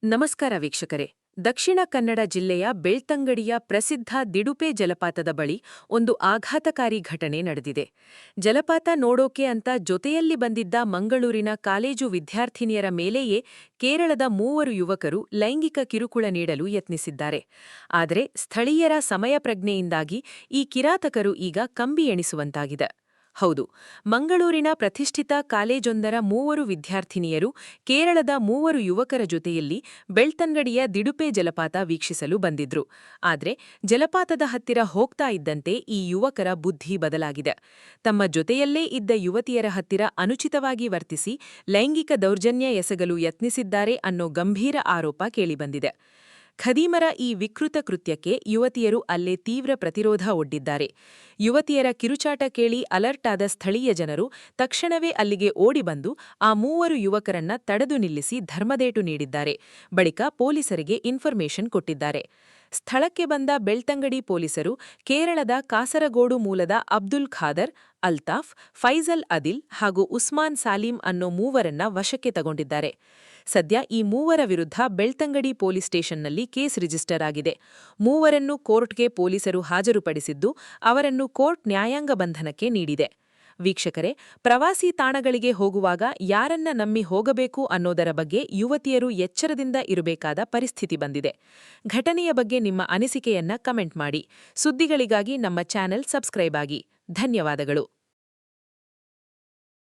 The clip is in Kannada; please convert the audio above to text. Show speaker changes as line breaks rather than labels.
ನಮಸ್ಕಾರ ವೀಕ್ಷಕರೇ. ದಕ್ಷಿಣ ಕನ್ನಡ ಜಿಲ್ಲೆಯ ಬೆಳ್ತಂಗಡಿಯ ಪ್ರಸಿದ್ಧ ದಿಡುಪೆ ಜಲಪಾತದ ಬಳಿ ಒಂದು ಆಘಾತಕಾರಿ ಘಟನೆ ನಡೆದಿದೆ. ಜಲಪಾತ ನೋಡೋಕೆ ಅಂತ ಜೊತೆಯಲ್ಲಿ ಬಂದಿದ್ದ ಮಂಗಳೂರಿನ ಕಾಲೇಜು ವಿದ್ಯಾರ್ಥಿನಿಯರ ಮೇಲೆಯೇ ಕೇರಳದ 3 ಯುವಕರು ಲೈಂಗಿಕ ಕಿರುಕುಳ ನೀಡಲು ಯತ್ನಿಸಿದ್ದಾರೆ. ಆದರೆ ಸ್ಥಳೀಯರ ಸಮಯ ಪ್ರಜ್ಞೆಯಿಂದಾಗಿ ಈ ಕಿರಾತಕರು ಈಗ ಕಂಬಿ ಎಣಿಸುವಂತಾಗಿದೆ. ಹೌದು, ಮಂಗಳೂರಿನ ಪ್ರತಿಷ್ಠಿತ ಕಾಲೇಜೊಂದರ 3 ವಿದ್ಯಾರ್ಥಿನಿಯರು ಕೇರಳದ 3 ಯುವಕರ ಜೊತೆಯಲ್ಲಿ ಬೆಳ್ತಂಗಡಿಯ ದಿಡುಪೆ ಜಲಪಾತ ವೀಕ್ಷಿಸಲು ಬಂದಿದ್ರು. ಆದ್ರೆ ಜಲಪಾತದ ಹತ್ತಿರ ಹೋಗ್ತಾ ಇದ್ದಂತೆ ಈ ಯುವಕರ ಬುದ್ಧಿ ಬದಲಾಗಿದೆ. ತಮ್ಮ ಜೊತೆಯಲ್ಲೇ ಇದ್ದ ಯುವತಿಯರ ಹತ್ತಿರ ಅನುಚಿತವಾಗಿ ವರ್ತಿಸಿ ಲೈಂಗಿಕ ದೌರ್ಜನ್ಯ ಎಸಗಲು ಯತ್ನಿಸಿದ್ದಾರೆ ಅನ್ನೋ ಗಂಭೀರ ಆರೋಪ ಕೇಳಿಬಂದಿದೆ. ಖದೀಮರ ಈ ವಿಕೃತ ಕೃತ್ಯಕ್ಕೆ ಯುವತಿಯರು ಅಲ್ಲೇ ತೀವ್ರ ಪ್ರತಿರೋಧ ಒಡ್ಡಿದ್ದಾರೆ. ಯುವತಿಯರ ಕಿರುಚಾಟ ಕೇಳಿ ಅಲರ್ಟ್ ಆದ ಸ್ಥಳೀಯ ಜನರು ತಕ್ಷಣವೇ ಅಲ್ಲಿಗೆ ಓಡಿಬಂದು ಆ 3 ಯುವಕರನ್ನ ತಡೆದು ನಿಲ್ಲಿಸಿ ಧರ್ಮದೇಟು ನೀಡಿದ್ದಾರೆ. ಬಳಿಕ ಪೊಲೀಸರಿಗೆ ಇನ್ಫಾರ್ಮೇಷನ್ ಕೊಟ್ಟಿದ್ದಾರೆ. ಸ್ಥಳಕ್ಕೆ ಬಂದ ಬೆಳ್ತಂಗಡಿ ಪೊಲೀಸರು ಕೇರಳದ ಕಾಸರಗೋಡು ಮೂಲದ ಅಬ್ದುಲ್ ಖಾದರ್, ಅಲ್ತಾಫ್, ಫೈಜಲ್ ಅದಿಲ್ ಹಾಗೂ ಉಸ್ಮಾನ್ ಸಾಲೀಂ ಅನ್ನೋ 3ರನ್ನ ವಶಕ್ಕೆ ತಗೊಂಡಿದ್ದಾರೆ. ಸದ್ಯ ಈ 3ರ ವಿರುದ್ಧ ಬೆಳ್ತಂಗಡಿ ಪೊಲೀಸ್ ಸ್ಟೇಷನ್ನಲ್ಲಿ ಕೇಸ್ ರಿಜಿಸ್ಟರ್ ಆಗಿದೆ. 3ರನ್ನು ಕೋರ್ಟ್ಗೆ ಪೊಲೀಸರು ಹಾಜರುಪಡಿಸಿದ್ದು ಅವರನ್ನು ಕೋರ್ಟ್ ನ್ಯಾಯಾಂಗ ಬಂಧನಕ್ಕೆ ನೀಡಿದೆ. ವೀಕ್ಷಕರೇ, ಪ್ರವಾಸಿ ತಾಣಗಳಿಗೆ ಹೋಗುವಾಗ ಯಾರನ್ನ ನಂಬಿ ಹೋಗಬೇಕು ಅನ್ನೋದರ ಬಗ್ಗೆ ಯುವತಿಯರು ಎಚ್ಚರದಿಂದ ಇರಬೇಕಾದ ಪರಿಸ್ಥಿತಿ ಬಂದಿದೆ. ಘಟನೆಯ ಬಗ್ಗೆ ನಿಮ್ಮ ಅನಿಸಿಕೆಯನ್ನ ಕಮೆಂಟ್ ಮಾಡಿ. ಸುದ್ದಿಗಳಿಗಾಗಿ ನಮ್ಮ ಚಾನೆಲ್ ಸಬ್ಸ್ಕ್ರೈಬ್ ಆಗಿ. ಧನ್ಯವಾದಗಳು.